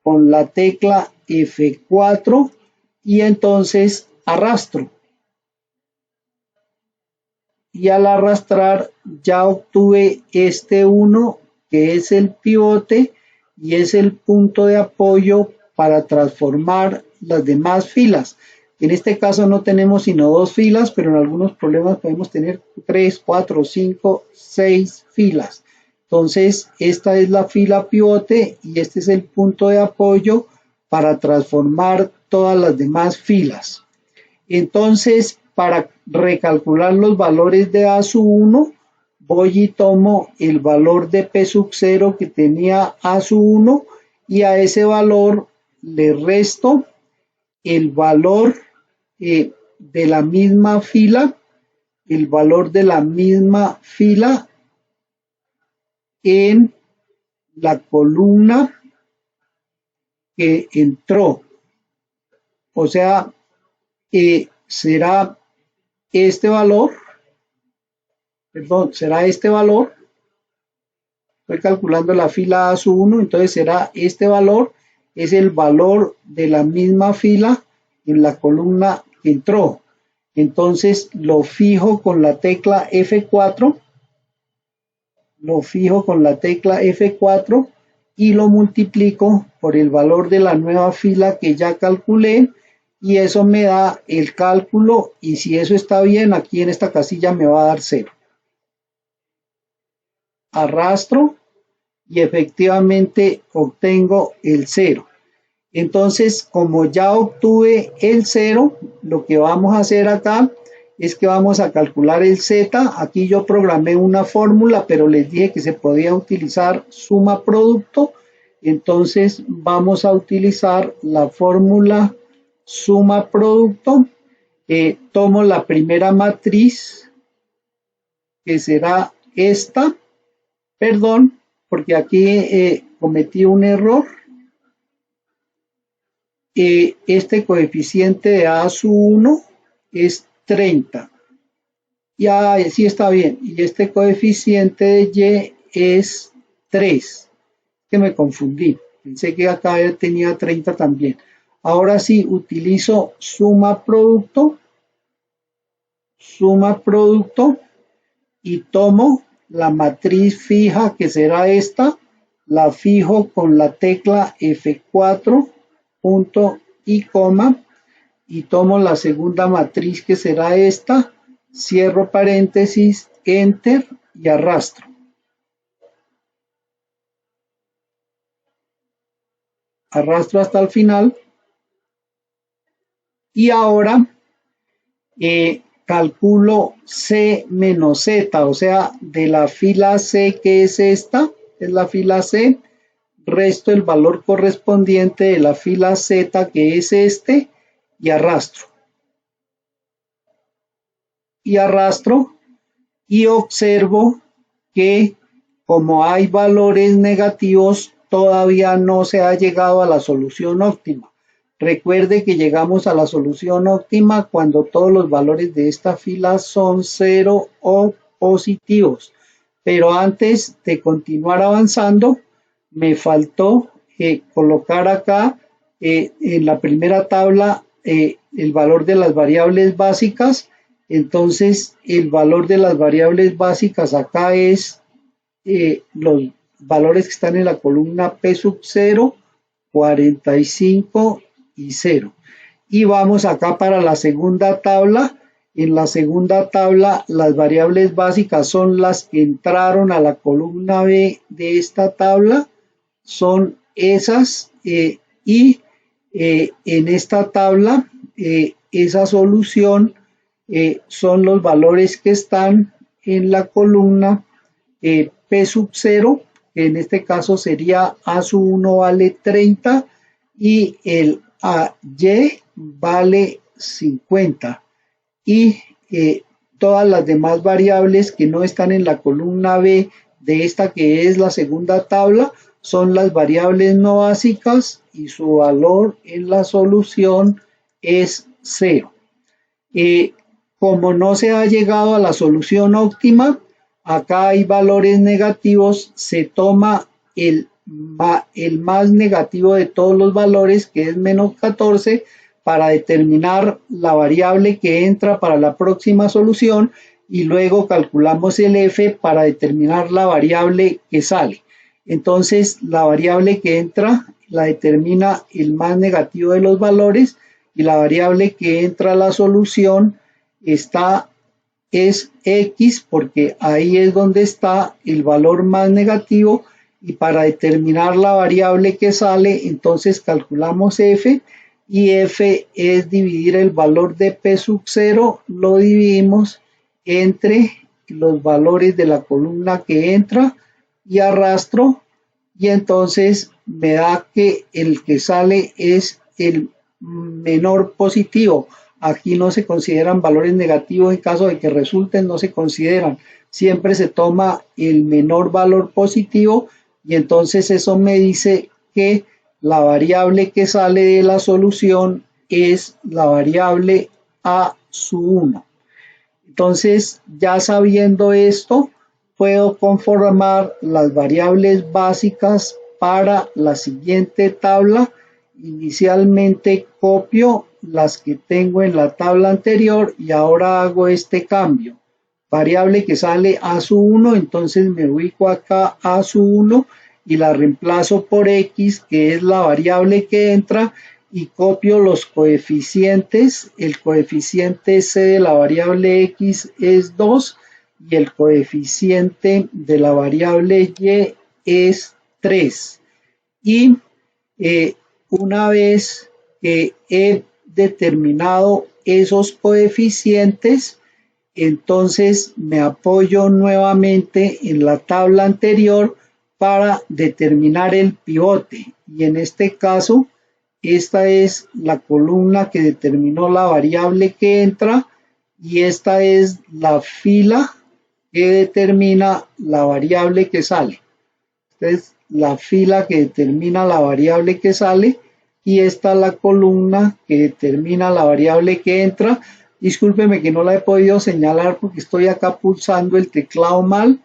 Speaker 1: con la tecla F4 y entonces arrastro. Y al arrastrar ya obtuve este 1 que es el pivote y es el punto de apoyo para transformar las demás filas. En este caso no tenemos sino 2 filas, pero en algunos problemas podemos tener 3, 4, 5, 6 filas. Entonces esta es la fila pivote y este es el punto de apoyo para transformar todas las demás filas. Entonces para recalcular los valores de A sub 1, voy y tomo el valor de P sub 0 que tenía A sub 1 y a ese valor le resto el valor de la misma fila, el valor de la misma fila en la columna que entró. O sea, será este valor, será este valor. Estoy calculando la fila A sub 1, entonces será este valor, es el valor de la misma fila en la columna que entró. Entonces lo fijo con la tecla F4, lo fijo con la tecla F4 y lo multiplico por el valor de la nueva fila que ya calculé y eso me da el cálculo y si eso está bien, aquí en esta casilla me va a dar 0. Arrastro y efectivamente obtengo el 0. Entonces, como ya obtuve el 0, lo que vamos a hacer acá es que vamos a calcular el Z. Aquí yo programé una fórmula, pero les dije que se podía utilizar suma producto. Entonces vamos a utilizar la fórmula suma producto. Tomo la primera matriz, que será esta. Perdón, porque aquí cometí un error. Este coeficiente de A sub 1 es 30. Ya sí está bien. Y este coeficiente de Y es 3. Que me confundí. Pensé que acá tenía 30 también. Ahora sí utilizo suma producto y tomo la matriz fija que será esta, la fijo con la tecla F4, punto y coma, y tomo la segunda matriz que será esta, cierro paréntesis, enter, y arrastro. Arrastro hasta el final y ahora calculo C menos Z, o sea, de la fila C, que es esta, es la fila C, resto el valor correspondiente de la fila Z, que es este, y arrastro. Y arrastro y observo que como hay valores negativos, todavía no se ha llegado a la solución óptima. Recuerde que llegamos a la solución óptima cuando todos los valores de esta fila son 0 o positivos. Pero antes de continuar avanzando, me faltó colocar acá en la primera tabla el valor de las variables básicas. Entonces, el valor de las variables básicas acá es los valores que están en la columna P sub 0, 45 y 0. Y vamos acá para la segunda tabla. En la segunda tabla, las variables básicas son las que entraron a la columna B de esta tabla. Son esas y en esta tabla, esa solución son los valores que están en la columna P sub 0, que en este caso sería A sub 1 vale 30 y el Y vale 50. Y todas las demás variables que no están en la columna B de esta, que es la segunda tabla, son las variables no básicas y su valor en la solución es 0. Como no se ha llegado a la solución óptima, acá hay valores negativos, se toma el más negativo de todos los valores, que es menos 14, para determinar la variable que entra para la próxima solución, y luego calculamos el F para determinar la variable que sale. Entonces, la variable que entra la determina el más negativo de los valores, y la variable que entra a la solución es X, porque ahí es donde está el valor más negativo, y para determinar la variable que sale, entonces calculamos F, y F es dividir el valor de P sub 0, lo dividimos entre los valores de la columna que entra y arrastro, y entonces me da que el que sale es el menor positivo. Aquí no se consideran valores negativos, en caso de que resulten no se consideran, siempre se toma el menor valor positivo, y entonces eso me dice que la variable que sale de la solución es la variable A sub 1. Entonces, ya sabiendo esto, puedo conformar las variables básicas para la siguiente tabla. Inicialmente copio las que tengo en la tabla anterior y ahora hago este cambio. Variable que sale A sub 1, entonces me ubico acá A sub 1 y la reemplazo por X, que es la variable que entra, y copio los coeficientes. El coeficiente C de la variable X es 2 y el coeficiente de la variable Y es 3. Y una vez que he determinado esos coeficientes, entonces me apoyo nuevamente en la tabla anterior para determinar el pivote, y en este caso esta es la columna que determinó la variable que entra y esta es la fila que determina la variable que sale. Esta es la fila que determina la variable que sale y esta es la columna que determina la variable que entra. Discúlpeme que no la he podido señalar porque estoy acá pulsando el teclado mal.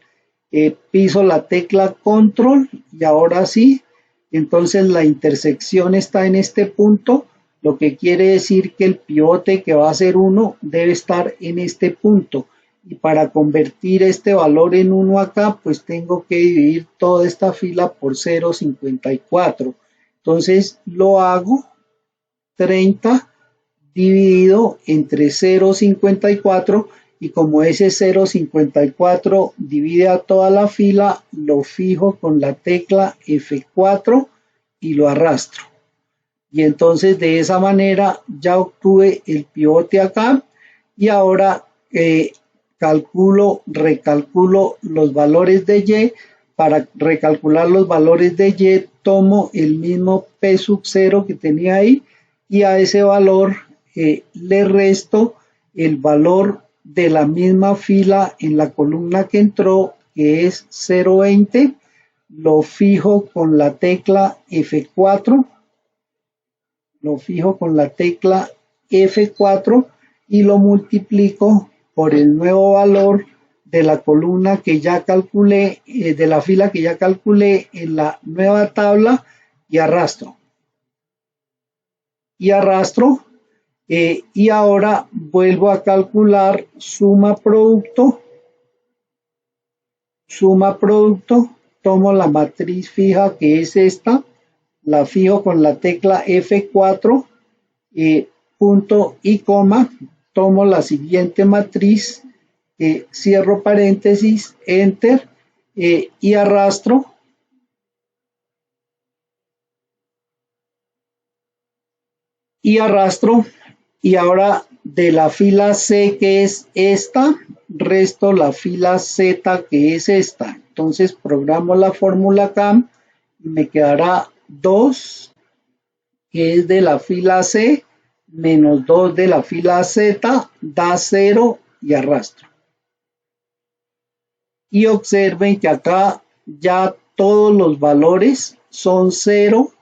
Speaker 1: Piso la tecla control y ahora sí. Entonces la intersección está en este punto, lo que quiere decir que el pivote, que va a ser 1, debe estar en este punto. Y para convertir este valor en 1 acá, pues tengo que dividir toda esta fila por 0,54. Entonces lo hago 30 dividido entre 0,54 y como ese 0,54 divide a toda la fila, lo fijo con la tecla F4 y lo arrastro. Y entonces de esa manera ya obtuve el pivote acá y ahora recalculo los valores de Y. Para recalcular los valores de Y tomo el mismo P sub 0 que tenía ahí y a ese valor le resto el valor de la misma fila en la columna que entró, que es 0,20, lo fijo con la tecla F4, y lo multiplico por el nuevo valor de la columna que ya calculé, de la fila que ya calculé en la nueva tabla y arrastro. Y ahora vuelvo a calcular suma producto, tomo la matriz fija que es esta, la fijo con la tecla F4, punto y coma, tomo la siguiente matriz, cierro paréntesis, enter, y arrastro. Y ahora de la fila C, que es esta, resto la fila Z, que es esta. Entonces programo la fórmula acá y me quedará 2, que es de la fila C, menos 2 de la fila Z, da 0 y arrastro. Y observen que acá ya todos los valores son 0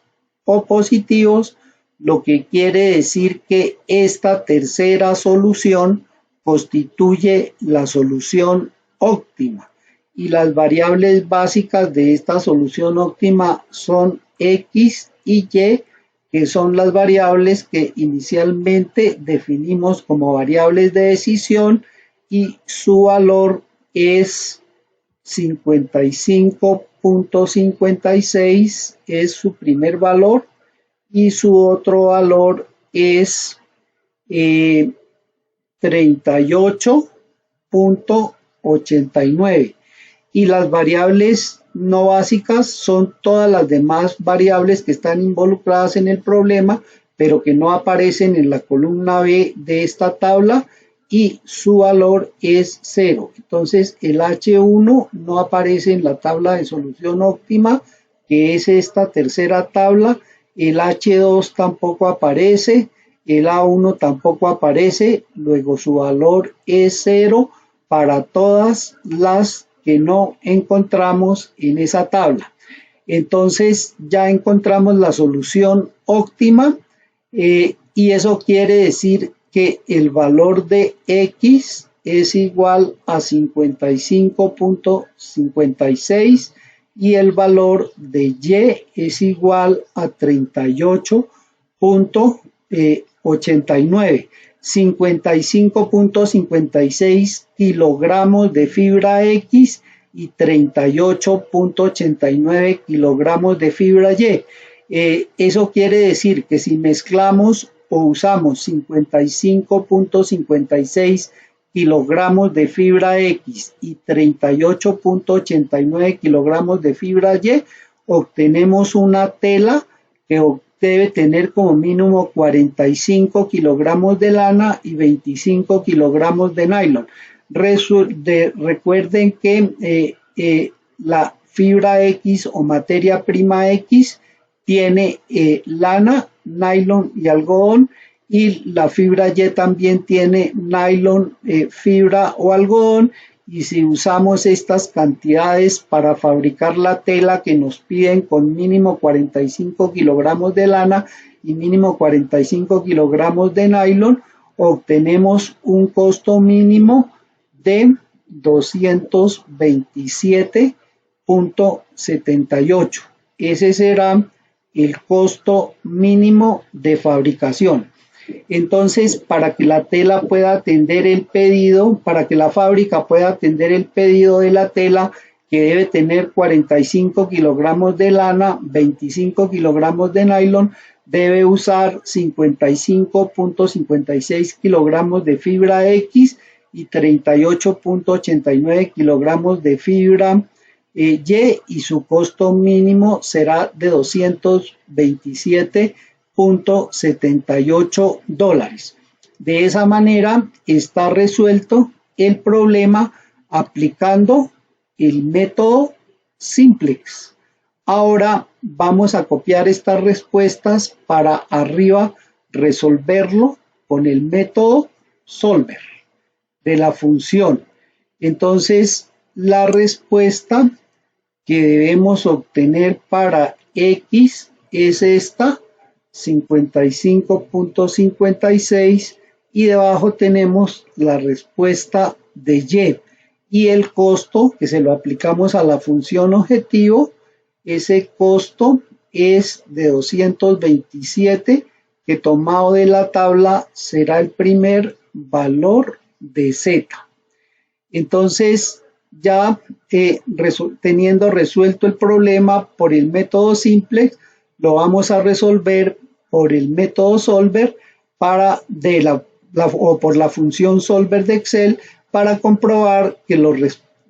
Speaker 1: o positivos, lo que quiere decir que esta tercera solución constituye la solución óptima. Y las variables básicas de esta solución óptima son X y Y, que son las variables que inicialmente definimos como variables de decisión, y su valor es 55.56, es su primer valor, y su otro valor es 38.89. Y las variables no básicas son todas las demás variables que están involucradas en el problema, pero que no aparecen en la columna B de esta tabla, y su valor es 0. Entonces el H1 no aparece en la tabla de solución óptima, que es esta tercera tabla. El H2 tampoco aparece, el A1 tampoco aparece, luego su valor es 0 para todas las que no encontramos en esa tabla. Entonces ya encontramos la solución óptima, y eso quiere decir que el valor de X es igual a 55.56 y el valor de Y es igual a 38.89. 55.56 kilogramos de fibra X y 38.89 kilogramos de fibra Y. Eso quiere decir que si mezclamos o usamos 55.56 kilogramos de fibra X y 38.89 kilogramos de fibra Y, obtenemos una tela que debe tener como mínimo 45 kilogramos de lana y 25 kilogramos de nylon. Recuerden que la fibra X o materia prima X tiene lana, nylon y algodón, y la fibra Y también tiene nylon, fibra o algodón, y si usamos estas cantidades para fabricar la tela que nos piden con mínimo 45 kilogramos de lana y mínimo 45 kilogramos de nylon, obtenemos un costo mínimo de 227.78. Ese será el costo mínimo de fabricación. Entonces, para que la tela pueda atender el pedido, para que la fábrica pueda atender el pedido de la tela, que debe tener 45 kilogramos de lana, 25 kilogramos de nylon, debe usar 55.56 kilogramos de fibra X y 38.89 kilogramos de fibra y su costo mínimo será de $227.78. De esa manera está resuelto el problema aplicando el método simplex. Ahora vamos a copiar estas respuestas para arriba resolverlo con el método solver de la función. Entonces la respuesta que debemos obtener para x es esta, 55.56, y debajo tenemos la respuesta de y el costo que se lo aplicamos a la función objetivo. Ese costo es de 227, que tomado de la tabla será el primer valor de z. Entonces ya teniendo resuelto el problema por el método simple, lo vamos a resolver por el método solver o por la función solver de Excel para comprobar que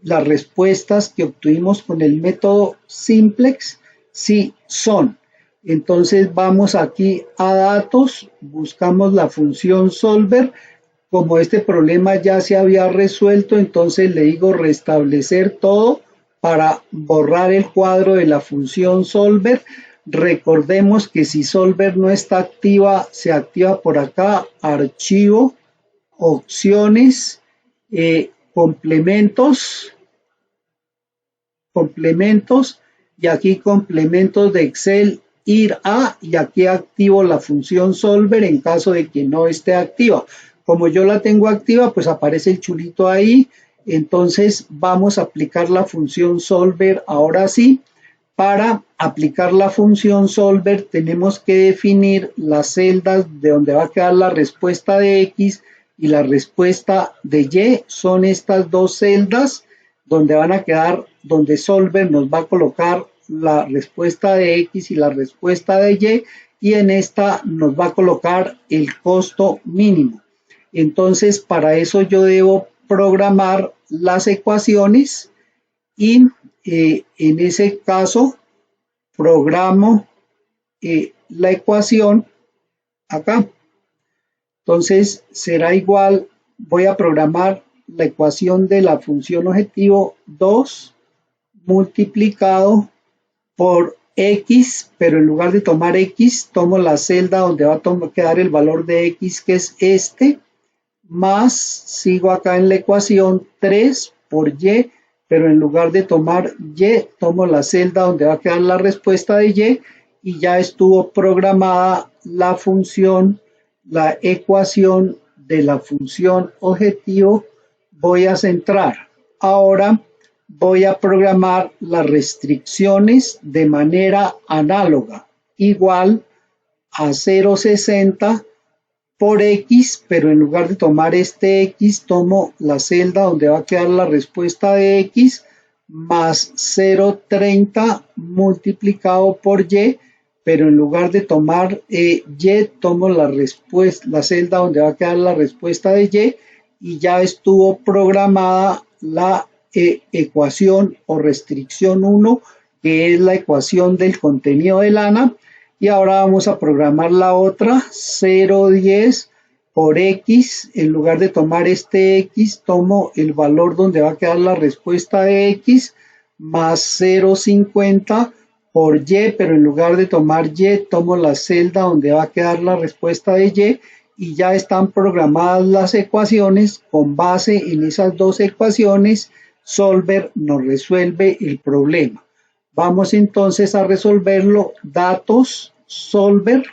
Speaker 1: las respuestas que obtuvimos con el método simplex sí son. Entonces vamos aquí a datos, buscamos la función solver. Como este problema ya se había resuelto, entonces le digo restablecer todo para borrar el cuadro de la función solver. Recordemos que si solver no está activa, se activa por acá, archivo, opciones, complementos, y aquí complementos de Excel, ir a, y aquí activo la función solver en caso de que no esté activa. Como yo la tengo activa, pues aparece el chulito ahí. Entonces vamos a aplicar la función solver ahora sí. Para aplicar la función solver tenemos que definir las celdas de donde va a quedar la respuesta de X y la respuesta de Y. Son estas dos celdas donde van a quedar, donde solver nos va a colocar la respuesta de X y la respuesta de Y, y en esta nos va a colocar el costo mínimo. Entonces para eso yo debo programar las ecuaciones y en ese caso programo la ecuación acá. Entonces será igual, voy a programar la ecuación de la función objetivo 2 multiplicado por X, pero en lugar de tomar X, tomo la celda donde va a quedar el valor de X, que es este, más, sigo acá en la ecuación 3 por Y, pero en lugar de tomar Y, tomo la celda donde va a quedar la respuesta de y ya estuvo programada la función, la ecuación de la función objetivo. Voy a centrar. Ahora voy a programar las restricciones de manera análoga, igual a 0,60 por X, pero en lugar de tomar este X, tomo la celda donde va a quedar la respuesta de X, más 0,30 multiplicado por Y, pero en lugar de tomar Y, tomo la celda donde va a quedar la respuesta de y ya estuvo programada la ecuación o restricción 1, que es la ecuación del contenido de lana. Y ahora vamos a programar la otra, 0,10 por X. En lugar de tomar este X, tomo el valor donde va a quedar la respuesta de X, más 0,50 por Y, pero en lugar de tomar Y, tomo la celda donde va a quedar la respuesta de y ya están programadas las ecuaciones. Con base en esas dos ecuaciones, solver nos resuelve el problema. Vamos entonces a resolverlo, datos, solver,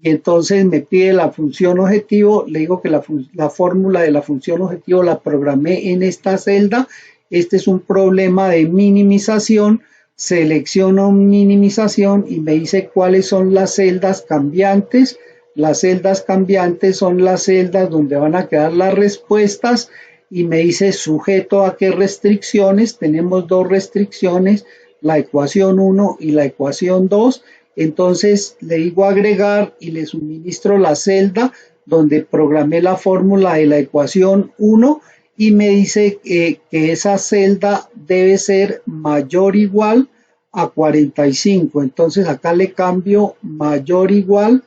Speaker 1: y entonces me pide la función objetivo. Le digo que la fórmula de la función objetivo la programé en esta celda. Este es un problema de minimización. Selecciono minimización y me dice cuáles son las celdas cambiantes. Las celdas cambiantes son las celdas donde van a quedar las respuestas y me dice sujeto a qué restricciones. Tenemos dos restricciones, la ecuación 1 y la ecuación 2. Entonces le digo agregar y le suministro la celda donde programé la fórmula de la ecuación 1 y me dice que esa celda debe ser mayor o igual a 45. Entonces acá le cambio mayor o igual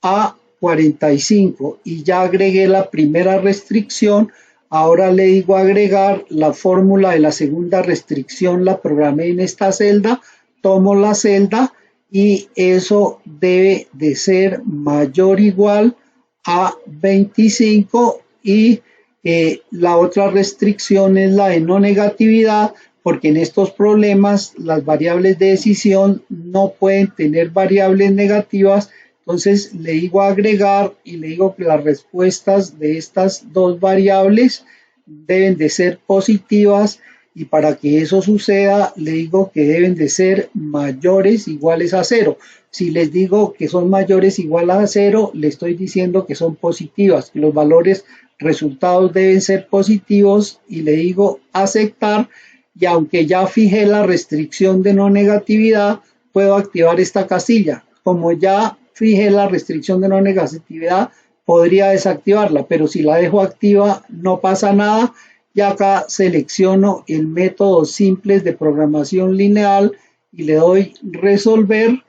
Speaker 1: a 45 y ya agregué la primera restricción. Ahora le digo agregar la fórmula de la segunda restricción, la programé en esta celda, tomo la celda y eso debe de ser mayor o igual a 25 y la otra restricción es la de no negatividad, porque en estos problemas las variables de decisión no pueden tener variables negativas. Entonces le digo agregar y le digo que las respuestas de estas dos variables deben de ser positivas, y para que eso suceda le digo que deben de ser mayores o iguales a 0. Si les digo que son mayores o iguales a 0, le estoy diciendo que son positivas, que los valores resultados deben ser positivos, y le digo aceptar. Y aunque ya fijé la restricción de no negatividad, puedo activar esta casilla. Como ya fijé la restricción de no negatividad, podría desactivarla, pero si la dejo activa no pasa nada. Y acá selecciono el método simples de programación lineal y le doy resolver,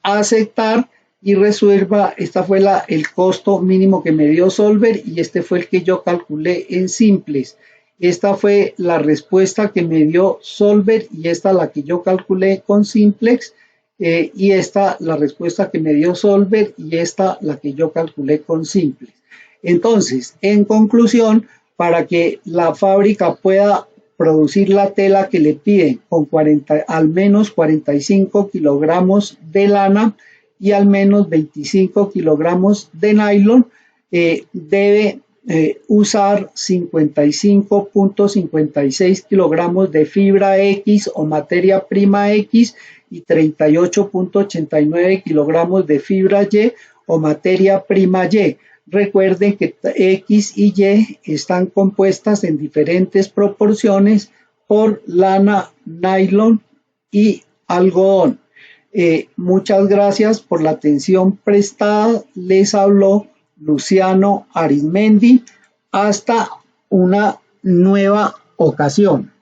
Speaker 1: aceptar y resuelva. Esta fue el costo mínimo que me dio Solver y este fue el que yo calculé en simples. Esta fue la respuesta que me dio Solver y esta la que yo calculé con simplex, y esta la respuesta que me dio Solver y esta la que yo calculé con simplex. Entonces, en conclusión, para que la fábrica pueda producir la tela que le piden con al menos 45 kilogramos de lana y al menos 25 kilogramos de nylon, debe usar 55.56 kilogramos de fibra X o materia prima X y 38.89 kilogramos de fibra Y o materia prima Y. Recuerden que X y Y están compuestas en diferentes proporciones por lana, nylon y algodón. Muchas gracias por la atención prestada. Les habló Luciano Arizmendi. Hasta una nueva ocasión.